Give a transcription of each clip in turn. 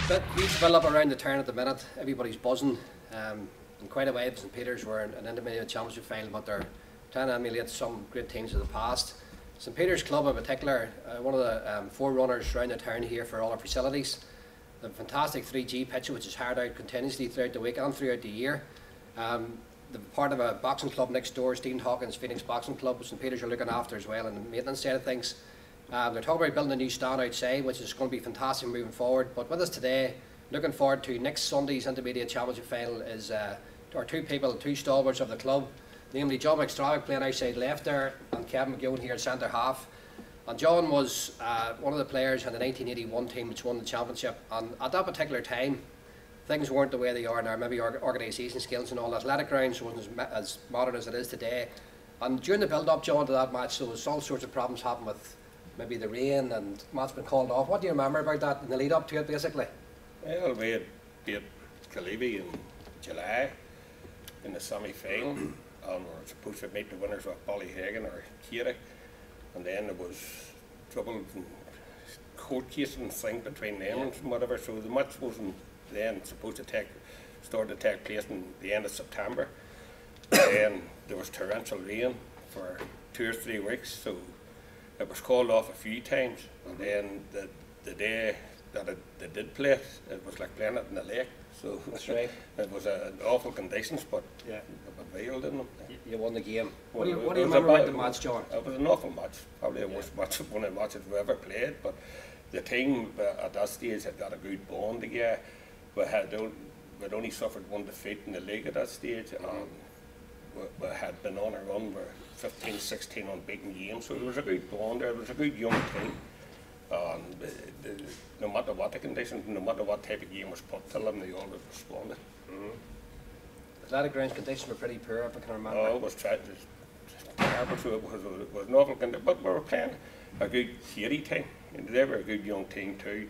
Huge build up around the turn at the minute. Everybody's buzzing. In quite a way, St Peter's were an intermediate championship final, but they're trying to emulate some great teams of the past. St Peter's Club in particular, one of the forerunners around the town here for all our facilities. The fantastic 3G pitch, which is hired out continuously throughout the week and throughout the year. The part of a boxing club next door, Stephen Hawkins Phoenix Boxing Club, St Peter's are looking after as well, and the maintenance side of things. They're talking about building a new stand outside, which is going to be fantastic moving forward. But with us today, looking forward to next Sunday's intermediate championship final, is our two people, two stalwarts of the club, namely John McStravick playing outside left there, and Kevin McGowan here at centre half. And John was one of the players in the 1981 team which won the championship, and at that particular time things weren't the way they are now. Maybe organisation skills and all. Athletic grounds wasn't as modern as it is today, and during the build up, John, to that match, there was all sorts of problems happening with maybe the rain and match been called off. What do you remember about that in the lead up to it, basically? Well, we had beat Kalibi in July in the semi-final, and we were supposed to meet the winners of Ballyhagan or Keary, and then there was trouble and court case and thing between them and whatever, so the match wasn't then supposed to start to take place in the end of September. And there was torrential rain for 2 or 3 weeks, so it was called off a few times, and then the day that they did play it, it was like playing it in the lake. So that's right. It was awful conditions, but it prevailed in them. You won the game. Well, what do you remember about the match, John? It was an awful match, probably the worst match, one of the matches we ever played. But the team at that stage had got a good bond together. We'd only suffered 1 defeat in the league at that stage, and we had been on a run. We're 15, 16 unbeaten games, so there was a good bond there. It was a good young team. No matter what the conditions, no matter what type of game was put to them, they always responded. Athletic grounds conditions were pretty poor, if I can remember. Oh, it was terrible, so it was an awful condition, but we were playing a good Keary team, and they were a good young team too.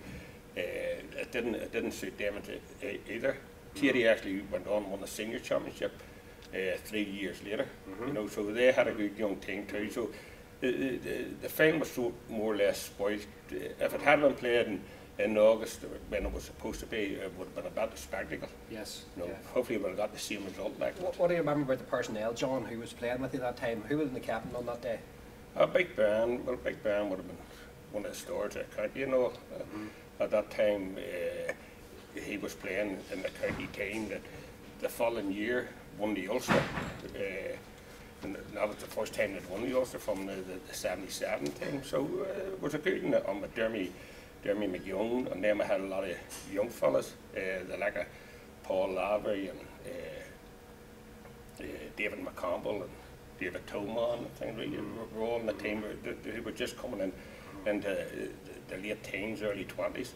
It didn't suit them either. Keary actually went on and won the senior championship 3 years later. You know, so they had a good young team too. So the final was so more or less spoiled. If it had been played in August when it was supposed to be, it would have been a better spectacle. Yes. You know, hopefully we would have got the same result like that. What do you remember about the personnel, John, who was playing with you that time? Who was the captain on that day? Big Ben. Well, Big Ben would have been one of the stars at county. You know, at that time he was playing in the county team that the following year won the Ulster. And that was the first time they'd won the Ulster from the 77 team. So it was a good one with Dermy McGowan, and then we had a lot of young fellas, the like of Paul Lavery and David McCampbell and David Toman and things. We were all in the team. They were just coming into the late teens, early 20s.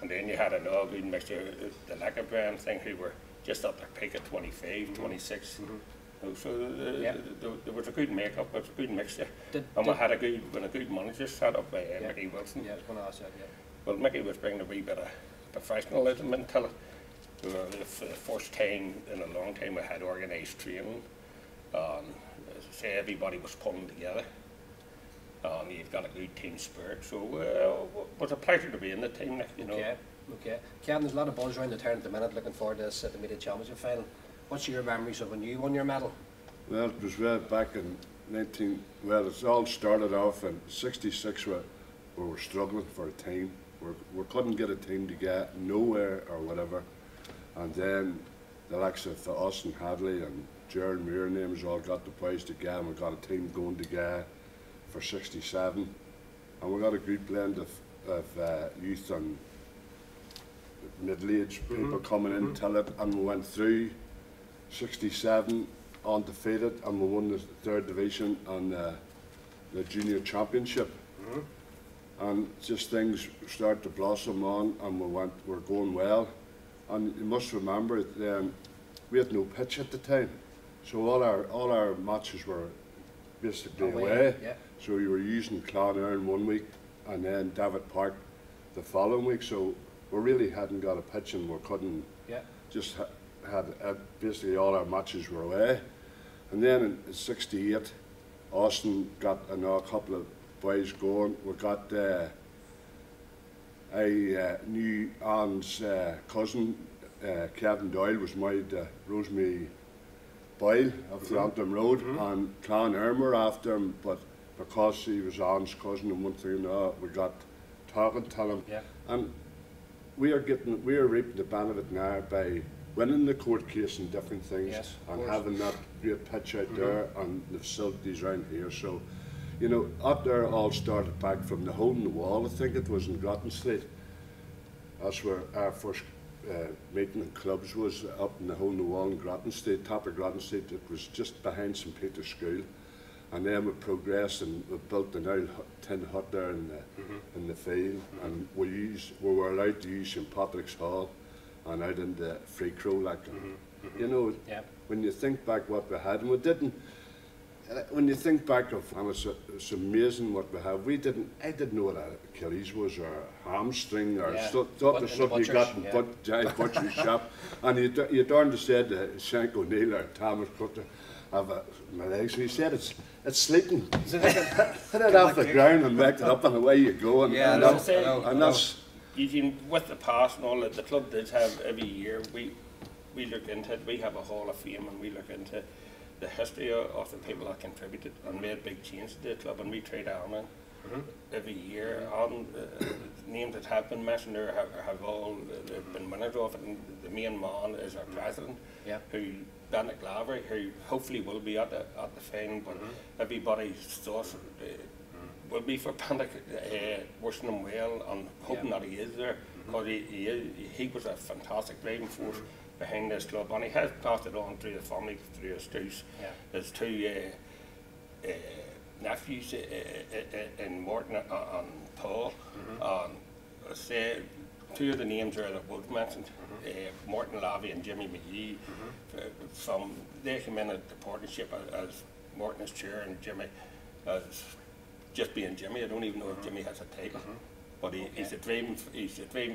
And then you had an all good mixture, the like of Brian thing, who were just at their peak at 25, 26. So there was a good makeup, it was a good mixture. And we had a good manager set up by Mickey Wilson. Yeah, I was going to ask that, Well, Mickey was bringing a wee bit of professionalism into it. We were the first time in a long time we had organised training. As I say, everybody was pulling together. And you've got a good team spirit. So it was a pleasure to be in the team, you know. Okay. Kevin, there's a lot of buzz around the town at the minute, looking forward to this intermediate championship final. What's your memories of when you won your medal? Well, it was way back in it all started off in '66 where we were struggling for a team. We couldn't get a team to get nowhere or whatever. And then the likes of us and Hadley and Gerald Muir names all got the boys together, and we got a team going together for '67. And we got a good blend of youth and middle-aged people coming in till it, and we went through '67 undefeated, and we won the 3rd division and the junior championship. And just things started to blossom on, and we're going well. And you must remember then we had no pitch at the time, so all our matches were basically away. So you were using Clonard 1 week and then David Park the following week. So we really hadn't got a pitch, and we couldn't just had basically all our matches were away. And then in '68, Austin got a couple of boys going. We got I knew Anne's cousin, Kevin Doyle, was married to Rosemary Boyle of Thrantham Road, and Clan Irmer after him, but because he was Anne's cousin and one thing and another, we got talking to him. Yeah. And we are reaping the benefit now by winning the court case and different things, Yes, of and course. having that great pitch out there and the facilities around here. So, you know, up there all started back from the hole in the wall. I think it was in Groton Street. That's where our first meeting in clubs was, up in the hole in the wall in Groton Street, top of Groton Street. It was just behind St Peter's School. And then we progressed and we built an old tin hut there in the field, and we were allowed to use St Patrick's Hall and out in the Free Crow, like, you know, Yeah. when you think back what we had, and we didn't, when you think back of, and it's amazing what we have, I didn't know what an Achilles was, or a hamstring, or Yeah. thought But there's in the something you got in butcher's, giant butcher's shop, and you darned said to Shank O'Neill or Thomas Cutter, my legs, so he said it's sleeping. Put it off the ground and wake it up, and away you go. And, Yeah, and, I know, that's, I know, I and know. that's Eugene, with the past and all that the club does have every year, we look into it. We have a Hall of Fame, and we look into the history of the people that contributed and made big changes to the club, and we trade on every year. On names that have been mentioned there have all been winners of it, and the main man is our president, Yeah. who Bannock Lavery, who hopefully will be at the final, but everybody's thoughts will be for Bannock, wishing him well and hoping Yeah. that he is there, because he was a fantastic driving force behind this club, and he has passed it on through the family, through his two nephews in Morton and Paul, and I say two of the names there that was mentioned, Morton Lavey and Jimmy McGee, they came in at the partnership as Morton as chair and Jimmy as just being Jimmy. I don't even know if Jimmy has a title. But he's a driving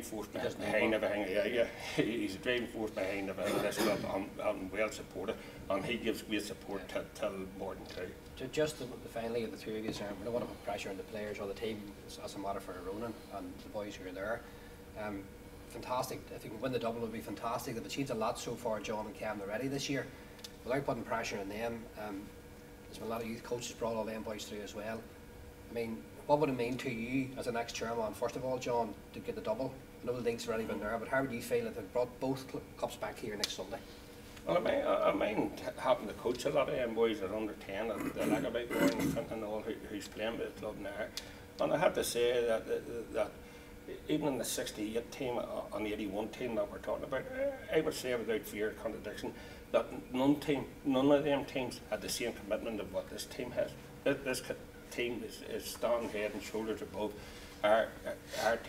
force behind everything. Yeah. He's a driving force behind everything this club, and well supported, and he gives great support to Morton too. Just finally, the two of you, we don't want to put pressure on the players or the team as a matter for Ronan and the boys who are there. Fantastic. If you can win the double, it would be fantastic. They've achieved a lot so far, John and Cam, already this year. Without putting pressure on them, there's been a lot of youth coaches brought all them boys through as well. I mean, what would it mean to you as an ex-chairman, first of all, John, to get the double? I know the league's already been there, but how would you feel if they brought both cups back here next Sunday? Well, I mind having to coach a lot of them boys that are under 10, and they like about going and all who's playing with the club now. And I have to say that even in the 68 team and the 81 team that we're talking about, I would say without fear of contradiction that none of them teams had the same commitment of what this team has. This team is standing head and shoulders above our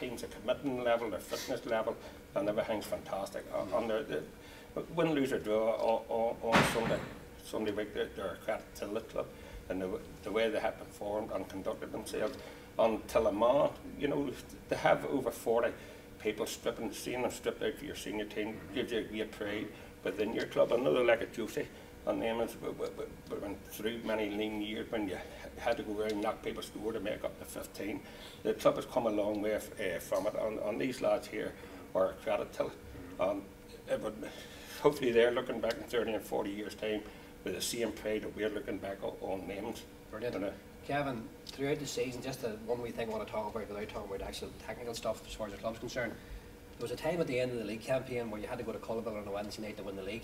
team's a commitment level, their fitness level, and everything's fantastic. And win, lose or draw on Sunday week, they're a credit to the club and the way they have performed and conducted themselves. Until a man, you know, to have over 40 people seeing them stripped out for your senior team gives you a great pride within your club. Another like a Josie, and them is we went through many lean years when you had to go around and knock people's door to make up the 15. The club has come a long way from it, and these lads here are a credit to it. It would, hopefully they're looking back in 30 and 40 years' time with the same pride that we're looking back on names. Brilliant. Kevin, throughout the season, just the one wee thing I want to talk about without talking about actual technical stuff as far as the club's concerned. There was a time at the end of the league campaign where you had to go to Cullerbell on a Wednesday night to win the league.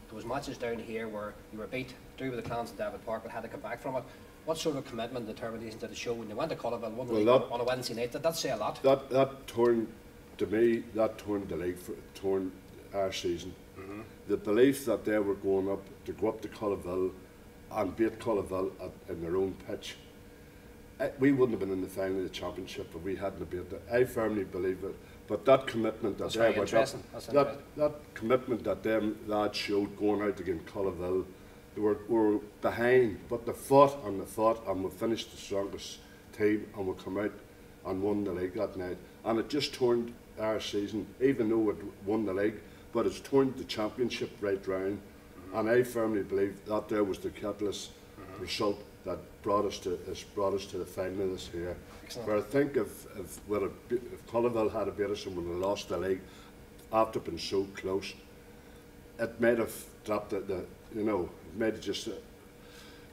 There was matches down here where you were beat through with the Clans in David Park but had to come back from it. What sort of commitment and determination did it show when you went to Cullerbell, won the league on a Wednesday night? Did that say a lot? That turned, to me, that turned the league, turned our season. The belief that they were going up to Cullerbell and beat Cullerbell in their own pitch. We wouldn't have been in the final of the championship if we hadn't beat it. I firmly believe it. But that commitment that that commitment that them lads showed going out against Cullerbell, they were behind, but they fought, and we finished the strongest team, and we come out and won the league that night. And it just turned our season, even though it won the league, but it's turned the championship right round. And I firmly believe that there was the catalyst result that has brought us to the final this year. Excellent. Where I think if Cullival had beat us and would have lost the league after being so close, it might have dropped it. It might have just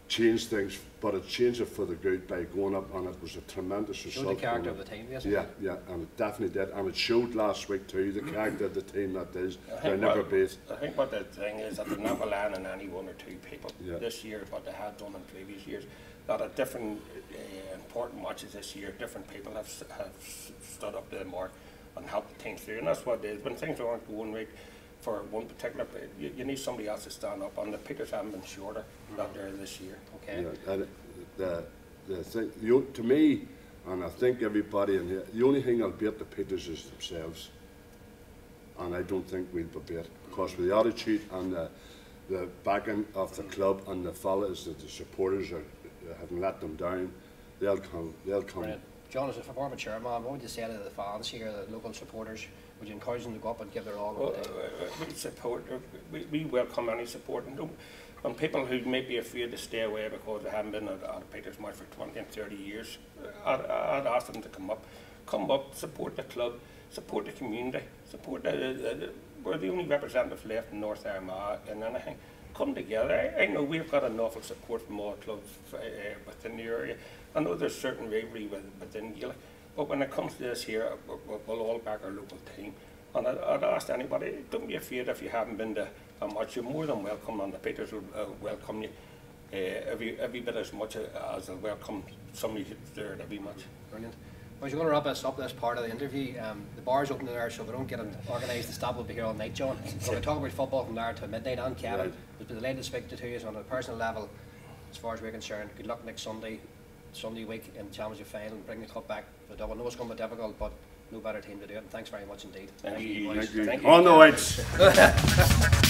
changed things, but it changed it for the good by going up, and it was a tremendous result. Showed the character of the team, yes. Yeah, and it definitely did, and it showed last week too, the character of the team that is. They're never beat. I think what the thing is that they're not relying on any one or two people Yeah. this year, what they had done in previous years. That at different important matches this year, different people have stood up to the mark and helped the team through, and that's what it is. When things aren't going right for one particular player, you need somebody else to stand up, and the Peters haven't been shorter than there this year. Okay. Yeah, and the thing, to me, and I think everybody in here, the only thing I'll beat the Peters is themselves, and I don't think we'll be beat, because with the attitude and the backing of the club and the fellas that the supporters haven't let them down, they'll come. Brilliant. John, as a former chairman, what would you say to the fans here, the local supporters? Would you encourage them to go up and give their all? Well, we welcome any support, and people who may be afraid to stay away because they haven't been at a Peters match for 20 and 30 years, I'd ask them to come up, support the club, support the community, support we're the only representative left in North Armagh in anything. Come together. I know we've got an awful support from all clubs within the area. I know there's certain rivalry within Gaelic, but when it comes to this here, we'll all back our local team. And I'd ask anybody, don't be afraid if you haven't been to a match. You're more than welcome, and the Peters will welcome you every bit as much as they'll welcome somebody there at every match. Brilliant. Well, you're going to wrap us up this part of the interview. The bar's open there, so if we don't get it organised, the staff will be here all night, John. So we'll talk about football from there to midnight. And Kevin, Right. we've been delighted to speak to you on a personal level. As far as we're concerned, good luck next Sunday week in the Championship final, and bring the cup back to Dublin. I know it's going to be difficult, but no better team to do it. And thanks very much indeed. Thank you. Thank you. Thank you. On the lights.